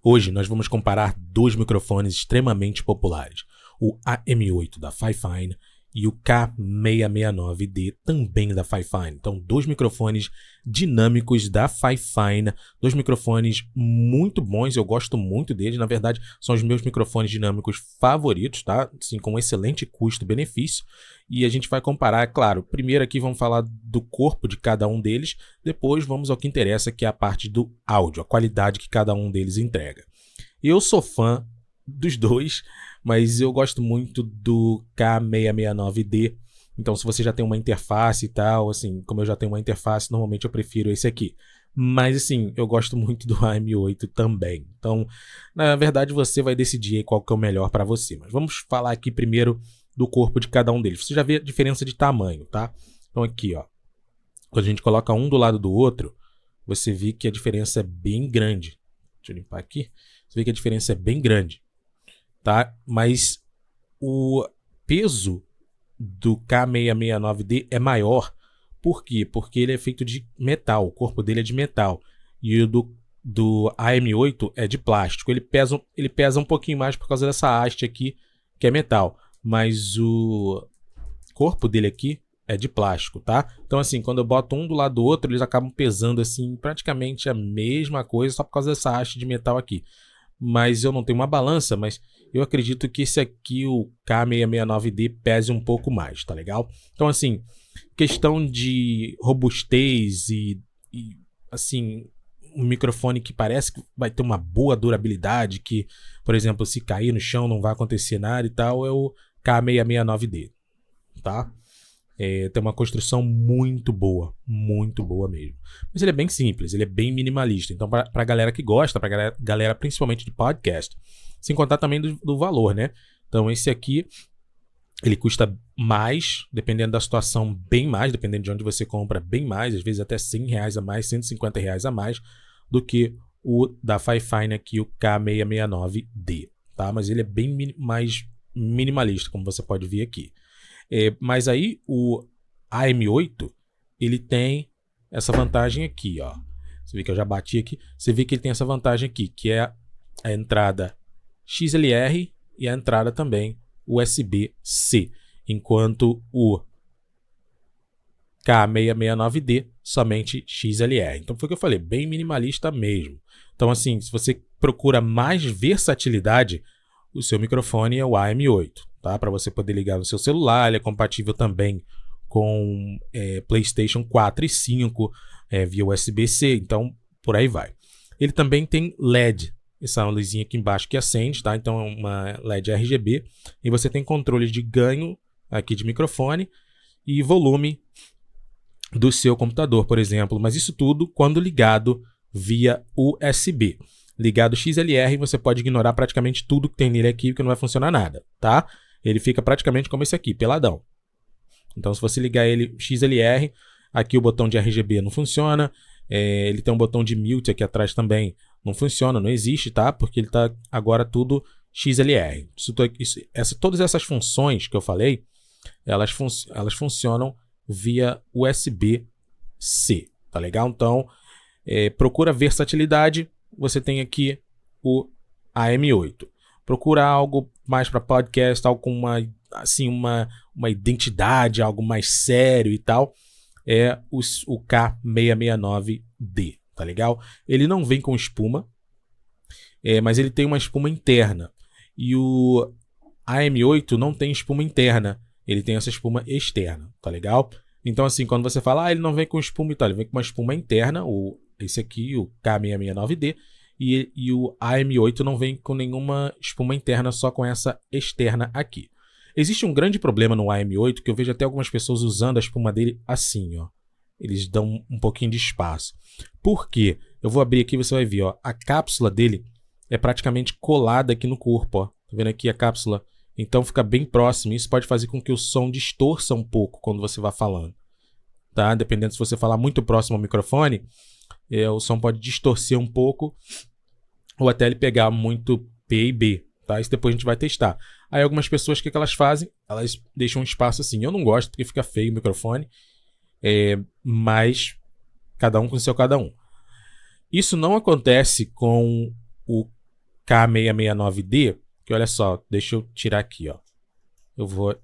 Hoje nós vamos comparar dois microfones extremamente populares, o AM8 da Fifine e o K669D também da Fifine. Então, dois microfones dinâmicos da Fifine, dois microfones muito bons, eu gosto muito deles, na verdade são os meus microfones dinâmicos favoritos, tá? Assim, com excelente custo-benefício. E a gente vai comparar, claro, primeiro aqui vamos falar do corpo de cada um deles, depois vamos ao que interessa, que é a parte do áudio, a qualidade que cada um deles entrega. Eu sou fã dos dois, mas eu gosto muito do K669D. Então, se você já tem uma interface e tal, assim, como eu já tenho uma interface, normalmente eu prefiro esse aqui. Mas, assim, eu gosto muito do AM8 também. Então, na verdade, você vai decidir aí qual que é o melhor para você. Mas vamos falar aqui primeiro do corpo de cada um deles. Você já vê a diferença de tamanho, tá? Então, aqui, ó, quando a gente coloca um do lado do outro, você vê que a diferença é bem grande. Deixa eu limpar aqui. Você vê que a diferença é bem grande, tá? Mas o peso do K669D é maior. Por quê? Porque ele é feito de metal, o corpo dele é de metal. E o do AM8 é de plástico. Ele pesa um pouquinho mais por causa dessa haste aqui, que é metal. Mas o corpo dele aqui é de plástico, tá? Então, assim, quando eu boto um do lado do outro, eles acabam pesando, assim, praticamente a mesma coisa, só por causa dessa haste de metal aqui. Mas eu não tenho uma balança, mas eu acredito que esse aqui, o K669D, pese um pouco mais, tá legal? Então, assim, questão de robustez e assim, um microfone que parece que vai ter uma boa durabilidade, que, por exemplo, se cair no chão não vai acontecer nada e tal, é o K669D, tá? Tem uma construção muito boa mesmo. Mas ele é bem simples, ele é bem minimalista. Então, para a galera que gosta, para a galera principalmente de podcast, sem contar também do valor, né? Então, esse aqui, ele custa mais, dependendo da situação, bem mais, dependendo de onde você compra, bem mais, às vezes até R$100 a mais, R$150 a mais, do que o da Fifine aqui, o K669D, tá? Mas ele é bem mais minimalista, como você pode ver aqui. Mas aí o AM8 ele tem essa vantagem aqui, ó. Você vê que eu já bati aqui. Você vê que ele tem essa vantagem aqui, que é a entrada XLR e a entrada também USB-C, enquanto o K669D somente XLR. Então foi o que eu falei, bem minimalista mesmo. Então, assim, se você procura mais versatilidade, o seu microfone é o AM8, tá? Para você poder ligar no seu celular, ele é compatível também com PlayStation 4 e 5 via USB-C, então por aí vai. Ele também tem LED, essa luzinha aqui embaixo que acende, tá? Então é uma LED RGB, e você tem controle de ganho aqui de microfone e volume do seu computador, por exemplo, mas isso tudo quando ligado via USB. Ligado XLR, você pode ignorar praticamente tudo que tem nele aqui, porque não vai funcionar nada, tá? Ele fica praticamente como esse aqui, peladão. Então, se você ligar ele XLR, aqui o botão de RGB não funciona, ele tem um botão de mute aqui atrás também, não funciona, não existe, tá? Porque ele tá agora tudo XLR. Todas essas funções que eu falei, elas funcionam via USB-C, tá legal? Então, procura versatilidade, você tem aqui o AM8. Procura algo mais para podcast, algo com uma identidade, algo mais sério e tal, é o K669D, tá legal? Ele não vem com espuma, mas ele tem uma espuma interna. E o AM8 não tem espuma interna, ele tem essa espuma externa, tá legal? Então, assim, quando você fala, ele não vem com espuma e tal, ele vem com uma espuma interna, esse aqui, o K669D, e o AM8 não vem com nenhuma espuma interna, só com essa externa aqui. Existe um grande problema no AM8, que eu vejo até algumas pessoas usando a espuma dele assim, ó. Eles dão um pouquinho de espaço. Por quê? Eu vou abrir aqui e você vai ver, ó. A cápsula dele é praticamente colada aqui no corpo, ó. Tá vendo aqui a cápsula? Então fica bem próximo. Isso pode fazer com que o som distorça um pouco quando você vai falando, tá? Dependendo se você falar muito próximo ao microfone, o som pode distorcer um pouco ou até ele pegar muito P e B, tá? Isso depois a gente vai testar. Aí algumas pessoas, o que elas fazem? Elas deixam um espaço assim. Eu não gosto porque fica feio o microfone, mas cada um com o seu cada um. Isso não acontece com o K669D, que olha só, deixa eu tirar aqui, ó. Eu vou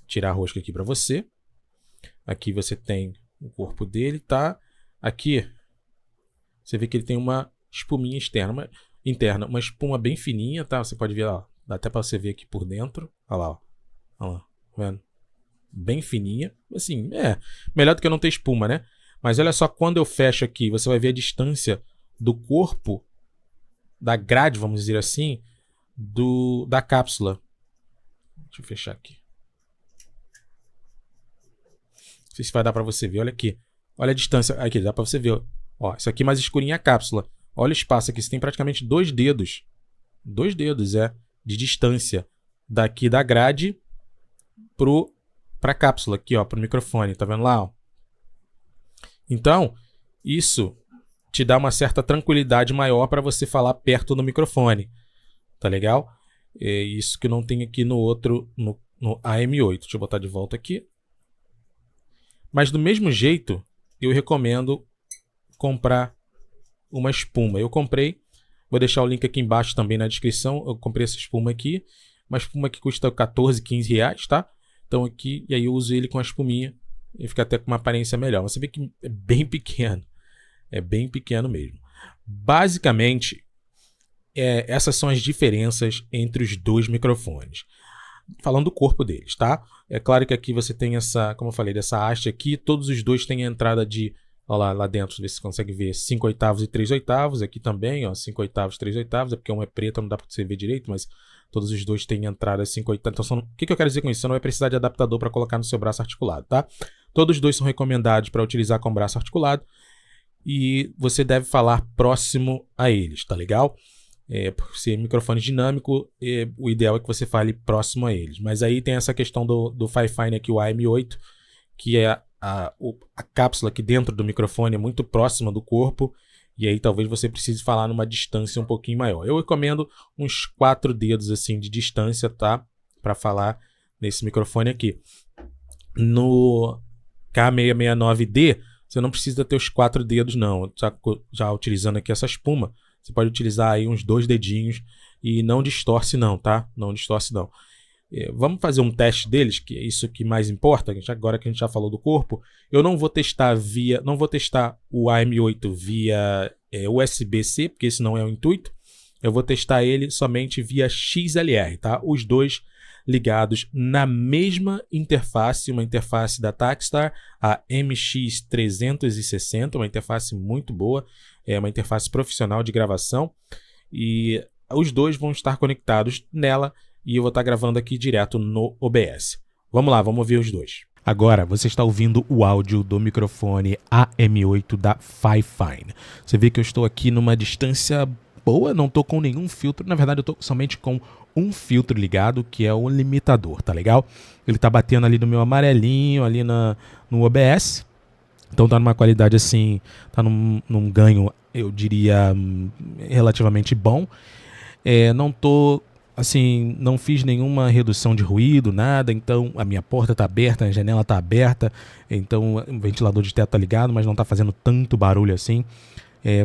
tirar a rosca aqui para você. Aqui você tem o corpo dele, tá? Aqui você vê que ele tem uma espuminha interna, uma espuma bem fininha, tá? Você pode ver, ó, dá até para você ver aqui por dentro. Olha lá, ó. Olha lá, tá vendo? Bem fininha, assim, melhor do que não ter espuma, né? Mas olha só, quando eu fecho aqui, você vai ver a distância do corpo, da grade, vamos dizer assim, da cápsula. Deixa eu fechar aqui. Não sei se vai dar para você ver, olha aqui. Olha a distância, aqui, dá para você ver, ó, isso aqui mais escurinho é a cápsula. Olha o espaço aqui, você tem praticamente 2 dedos. 2 dedos, de distância daqui da grade pra cápsula aqui, ó, pro microfone, tá vendo lá, ó? Então, isso te dá uma certa tranquilidade maior para você falar perto do microfone, tá legal? É isso que não tem aqui no outro, no AM8. Deixa eu botar de volta aqui. Mas do mesmo jeito, eu recomendo comprar uma espuma. Eu comprei, vou deixar o link aqui embaixo também na descrição. Eu comprei essa espuma aqui, uma espuma que custa 14, 15 reais, tá? Então aqui, e aí eu uso ele com a espuminha e fica até com uma aparência melhor. Você vê que é bem pequeno. É bem pequeno mesmo. Basicamente, essas são as diferenças entre os dois microfones. Falando do corpo deles, tá? É claro que aqui você tem essa, como eu falei, dessa haste aqui. Todos os dois têm a entrada de, olha lá dentro, ver se você consegue ver, 5/8 e 3/8. Aqui também, ó, 5/8, 3/8. É porque um é preto, não dá para você ver direito, mas todos os dois têm entrada 5/8. Então, o que eu quero dizer com isso? Você não vai precisar de adaptador para colocar no seu braço articulado, tá? Todos os dois são recomendados para utilizar com o braço articulado. E você deve falar próximo a eles, tá legal? Por ser microfone dinâmico, o ideal é que você fale próximo a eles. Mas aí tem essa questão do Fifine aqui, o AM8, que é a cápsula aqui dentro do microfone é muito próxima do corpo, e aí talvez você precise falar numa distância um pouquinho maior. Eu recomendo uns 4 dedos assim de distância, tá? Para falar nesse microfone aqui. No K669D, você não precisa ter os 4 dedos, não. Já utilizando aqui essa espuma, você pode utilizar aí uns 2 dedinhos e não distorce não, tá? Não distorce não. Vamos fazer um teste deles, que é isso que mais importa. Agora que a gente já falou do corpo, eu não vou testar o AM8 via USB-C, porque esse não é o intuito. Eu vou testar ele somente via XLR, tá? Os dois ligados na mesma interface, uma interface da Takstar, a MX360, uma interface muito boa, é uma interface profissional de gravação, e os dois vão estar conectados nela, e eu vou estar gravando aqui direto no OBS. Vamos lá, vamos ouvir os dois. Agora você está ouvindo o áudio do microfone AM8 da Fifine. Você vê que eu estou aqui numa distância boa, não estou com nenhum filtro, na verdade eu estou somente com um filtro ligado, que é o limitador, tá legal? Ele tá batendo ali no meu amarelinho, ali no OBS, então tá numa qualidade assim, tá num ganho, eu diria, relativamente bom. Não tô, assim, não fiz nenhuma redução de ruído, nada, então a minha porta tá aberta, a janela tá aberta, então o ventilador de teto tá ligado, mas não tá fazendo tanto barulho assim.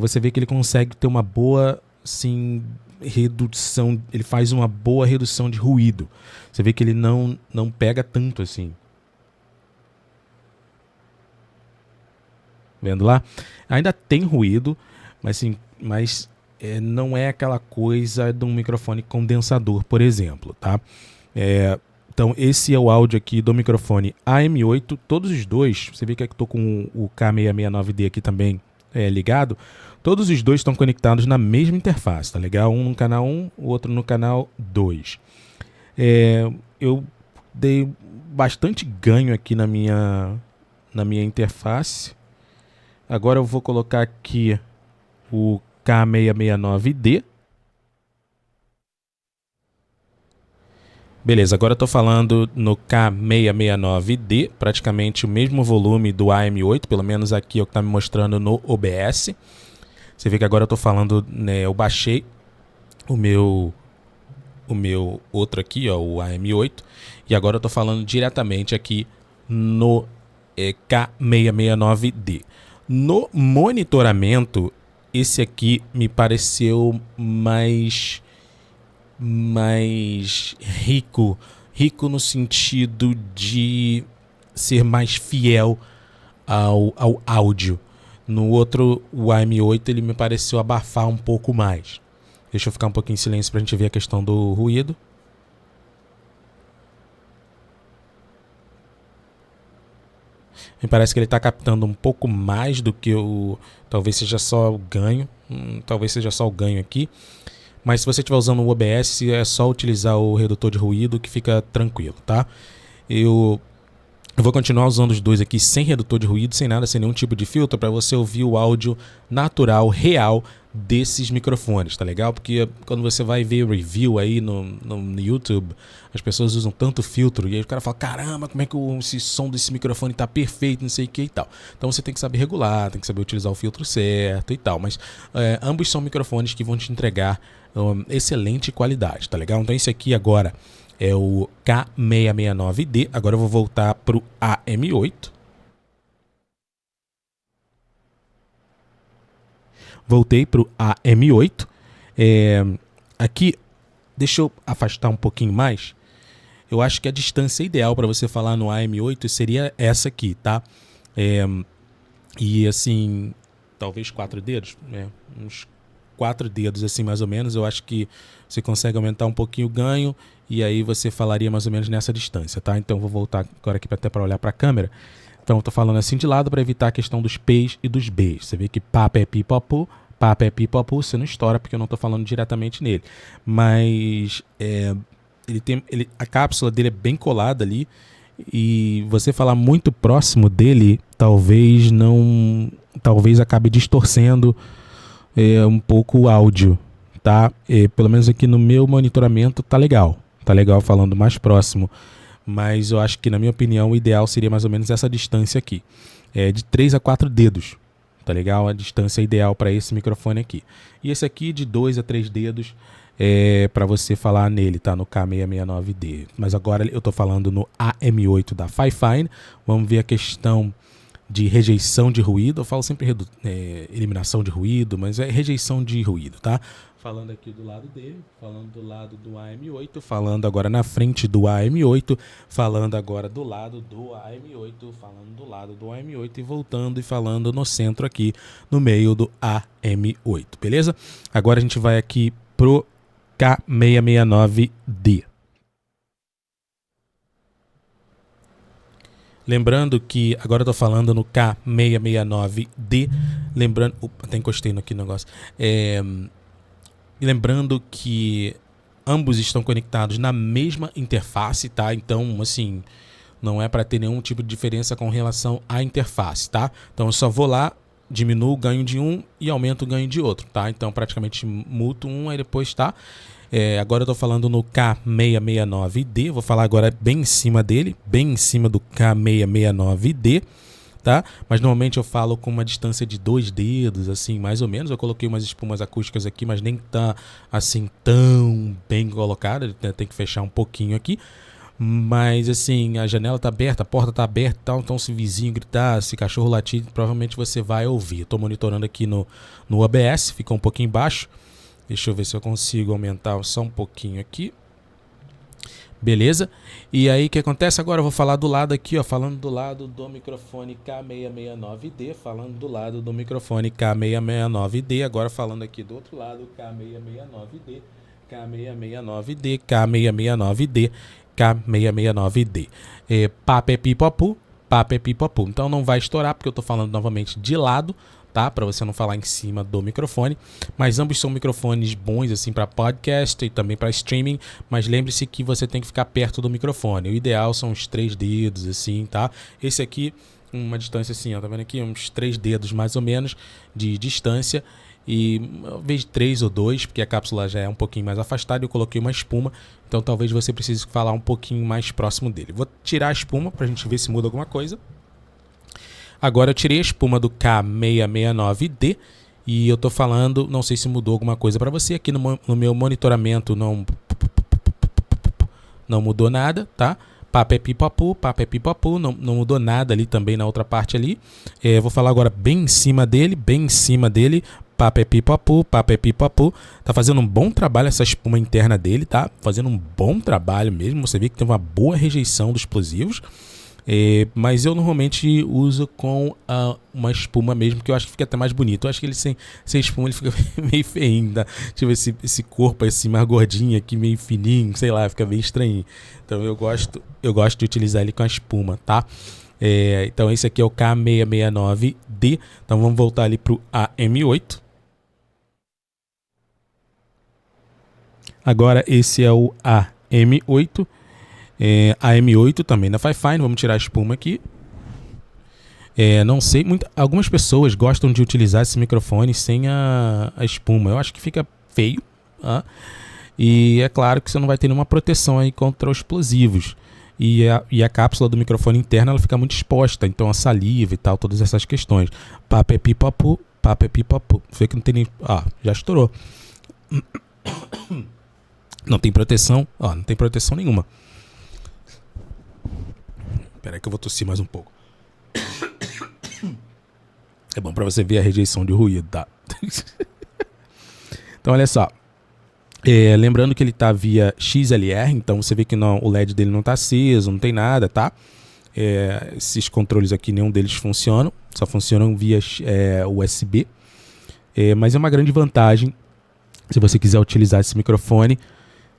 Você vê que ele consegue ter uma boa, assim, redução, ele faz uma boa redução de ruído. Você vê que ele não pega tanto assim. Vendo lá? Ainda tem ruído, mas assim, não é aquela coisa de um microfone condensador, por exemplo, tá? Então esse é o áudio aqui do microfone AM8, todos os dois. Você vê que eu estou com o K669D aqui também ligado. Todos os dois estão conectados na mesma interface, tá legal? Um no canal 1, o outro no canal 2. Eu dei bastante ganho aqui na minha interface. Agora eu vou colocar aqui o K669D. Beleza, agora eu estou falando no K669D, praticamente o mesmo volume do AM8, pelo menos aqui é o que está me mostrando no OBS. Você vê que agora eu estou falando, né, eu baixei o meu outro aqui, ó, o AM8, e agora eu estou falando diretamente aqui no K669D. No monitoramento, esse aqui me pareceu mais rico. Rico no sentido de ser mais fiel ao áudio. No outro, o AM8, ele me pareceu abafar um pouco mais. Deixa eu ficar um pouquinho em silêncio para a gente ver a questão do ruído. Me parece que ele está captando um pouco mais do que o... Talvez seja só o ganho. Talvez seja só o ganho aqui. Mas se você estiver usando o OBS, é só utilizar o redutor de ruído que fica tranquilo, tá? Eu vou continuar usando os dois aqui sem redutor de ruído, sem nada, sem nenhum tipo de filtro, para você ouvir o áudio natural, real desses microfones, tá legal? Porque quando você vai ver review aí no YouTube, as pessoas usam tanto filtro, e aí o cara fala, caramba, como é que esse som desse microfone tá perfeito, não sei o que e tal. Então você tem que saber regular, tem que saber utilizar o filtro certo e tal, mas ambos são microfones que vão te entregar excelente qualidade, tá legal? Então esse aqui agora é o K669D. Agora eu vou voltar para o AM8. Voltei para o AM8. Aqui, deixa eu afastar um pouquinho mais. Eu acho que a distância ideal para você falar no AM8 seria essa aqui, tá? E assim, talvez 4 dedos, né? Uns 4 dedos assim mais ou menos. Eu acho que você consegue aumentar um pouquinho o ganho e aí você falaria mais ou menos nessa distância, tá? Então vou voltar agora aqui até para olhar para a câmera. Então eu tô falando assim de lado para evitar a questão dos P's e dos B's. Você vê que papo é pipopu, você não estoura porque eu não tô falando diretamente nele. Mas a cápsula dele é bem colada ali e você falar muito próximo dele talvez acabe distorcendo um pouco o áudio, tá? Pelo menos aqui no meu monitoramento tá legal falando mais próximo, mas eu acho que, na minha opinião, o ideal seria mais ou menos essa distância aqui, de 3 a 4 dedos, tá legal? A distância ideal para esse microfone aqui. E esse aqui de 2 a 3 dedos para você falar nele, tá? No K669D. Mas agora eu tô falando no AM8 da Fifine. Vamos ver a questão de rejeição de ruído. Eu falo sempre eliminação de ruído, mas é rejeição de ruído, tá? Falando aqui do lado dele, falando do lado do AM8, falando agora na frente do AM8, falando agora do lado do AM8, falando do lado do AM8 e voltando e falando no centro aqui, no meio do AM8, beleza? Agora a gente vai aqui pro K669D. Lembrando que agora eu tô falando no K669D. Lembrando. Opa, até encostei aqui no negócio. Lembrando que ambos estão conectados na mesma interface, tá? Então, assim, não é para ter nenhum tipo de diferença com relação à interface, tá? Então eu só vou lá, diminuo o ganho de um e aumento o ganho de outro, tá? Então praticamente muto um, aí depois tá. Agora eu tô falando no K669D, vou falar agora bem em cima dele, bem em cima do K669D, tá? Mas normalmente eu falo com uma distância de 2 dedos, assim, mais ou menos. Eu coloquei umas espumas acústicas aqui, mas nem tá assim tão bem colocada, tem que fechar um pouquinho aqui. Mas assim, a janela tá aberta, a porta tá aberta e tal, então se vizinho gritar, se cachorro latir, provavelmente você vai ouvir. Eu tô monitorando aqui no OBS, ficou um pouquinho baixo. Deixa eu ver se eu consigo aumentar só um pouquinho aqui. Beleza? E aí o que acontece agora? Eu vou falar do lado aqui, ó, falando do lado do microfone K669D, falando do lado do microfone K669D, agora falando aqui do outro lado, K669D, K669D, K669D, K669D. Papo é pipopu, papo é pipopu. Então não vai estourar porque eu tô falando novamente de lado, tá? Para você não falar em cima do microfone, mas ambos são microfones bons assim para podcast e também para streaming, mas lembre-se que você tem que ficar perto do microfone. O ideal são uns 3 dedos assim, tá? Esse aqui uma distância assim, ó, tá vendo aqui? Uns 3 dedos mais ou menos de distância e talvez 3 ou 2, porque a cápsula já é um pouquinho mais afastada e eu coloquei uma espuma, então talvez você precise falar um pouquinho mais próximo dele. Vou tirar a espuma pra gente ver se muda alguma coisa. Agora eu tirei a espuma do K669D e eu tô falando, não sei se mudou alguma coisa para você, aqui no meu monitoramento não mudou nada, tá? Papo é pipapu, não mudou nada ali também na outra parte ali. Vou falar agora bem em cima dele, Papepipapu. Tá fazendo um bom trabalho essa espuma interna dele, tá? Fazendo um bom trabalho mesmo. Você vê que tem uma boa rejeição dos explosivos. Mas eu normalmente uso com uma espuma mesmo, que eu acho que fica até mais bonito. Eu acho que ele sem espuma ele fica meio feinho, tá? Tipo, esse corpo assim, mais gordinho aqui, meio fininho, sei lá, fica bem estranho. Então eu gosto de utilizar ele com a espuma, tá? Então esse aqui é o K669D. Então vamos voltar ali pro AM8. Agora esse é o AM8. AM8 também da Fifine. Vamos tirar a espuma aqui. Não sei, algumas pessoas gostam de utilizar esse microfone sem a espuma. Eu acho que fica feio, tá? E é claro que você não vai ter nenhuma proteção aí contra os explosivos. E a cápsula do microfone interna ela fica muito exposta, então a saliva e tal, todas essas questões. Papepipapu. Vê que não tem nem... já estourou. Não tem proteção, não tem proteção nenhuma. Espera aí que eu vou tossir mais um pouco. É bom pra você ver a rejeição de ruído, tá? Então olha só. Lembrando que ele tá via XLR, então você vê que o LED dele não tá aceso, não tem nada, tá? Esses controles aqui, nenhum deles funcionam, só funcionam via USB. Mas é uma grande vantagem se você quiser utilizar esse microfone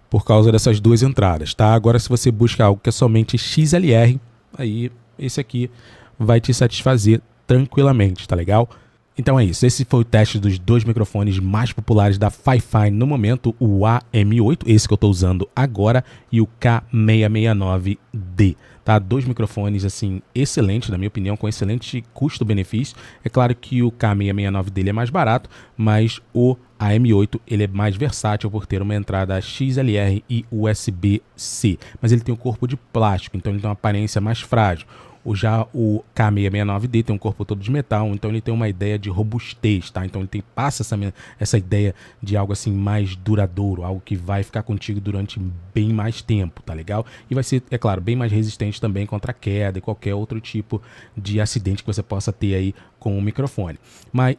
por causa dessas duas entradas, tá? Agora se você busca algo que é somente XLR, aí esse aqui vai te satisfazer tranquilamente, tá legal? Então é isso, esse foi o teste dos dois microfones mais populares da Fifine no momento, o AM8, esse que eu estou usando agora, e o K669D, tá? Dois microfones, assim, excelentes, na minha opinião, com excelente custo-benefício. É claro que o K669 dele é mais barato, mas o AM8 ele é mais versátil por ter uma entrada XLR e USB-C, mas ele tem um corpo de plástico, então ele tem uma aparência mais frágil. Já o K669D tem um corpo todo de metal, então ele tem uma ideia de robustez, tá? Então ele passa essa ideia de algo assim mais duradouro, algo que vai ficar contigo durante bem mais tempo, tá legal? E vai ser, é claro, bem mais resistente também contra queda e qualquer outro tipo de acidente que você possa ter aí com o microfone.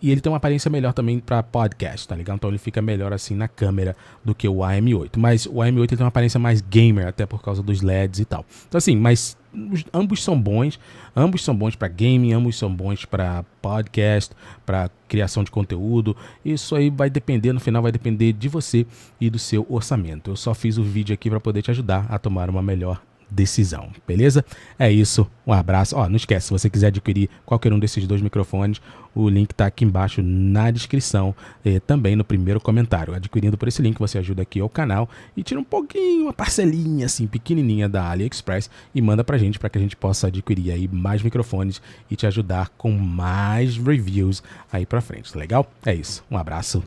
E ele tem uma aparência melhor também para podcast, tá legal? Então ele fica melhor assim na câmera do que o AM8. Mas o AM8 ele tem uma aparência mais gamer, até por causa dos LEDs e tal. Então assim, mas ambos são bons para gaming, ambos são bons para podcast, para criação de conteúdo. Isso aí vai depender, no final vai depender de você e do seu orçamento. Eu só fiz o vídeo aqui para poder te ajudar a tomar uma melhor decisão, beleza? É isso, um abraço. Não esquece, se você quiser adquirir qualquer um desses dois microfones, o link tá aqui embaixo na descrição, também no primeiro comentário. Adquirindo por esse link você ajuda aqui ao canal e tira um pouquinho, uma parcelinha assim pequenininha da AliExpress e manda pra gente para que a gente possa adquirir aí mais microfones e te ajudar com mais reviews aí pra frente, tá legal? É isso, um abraço.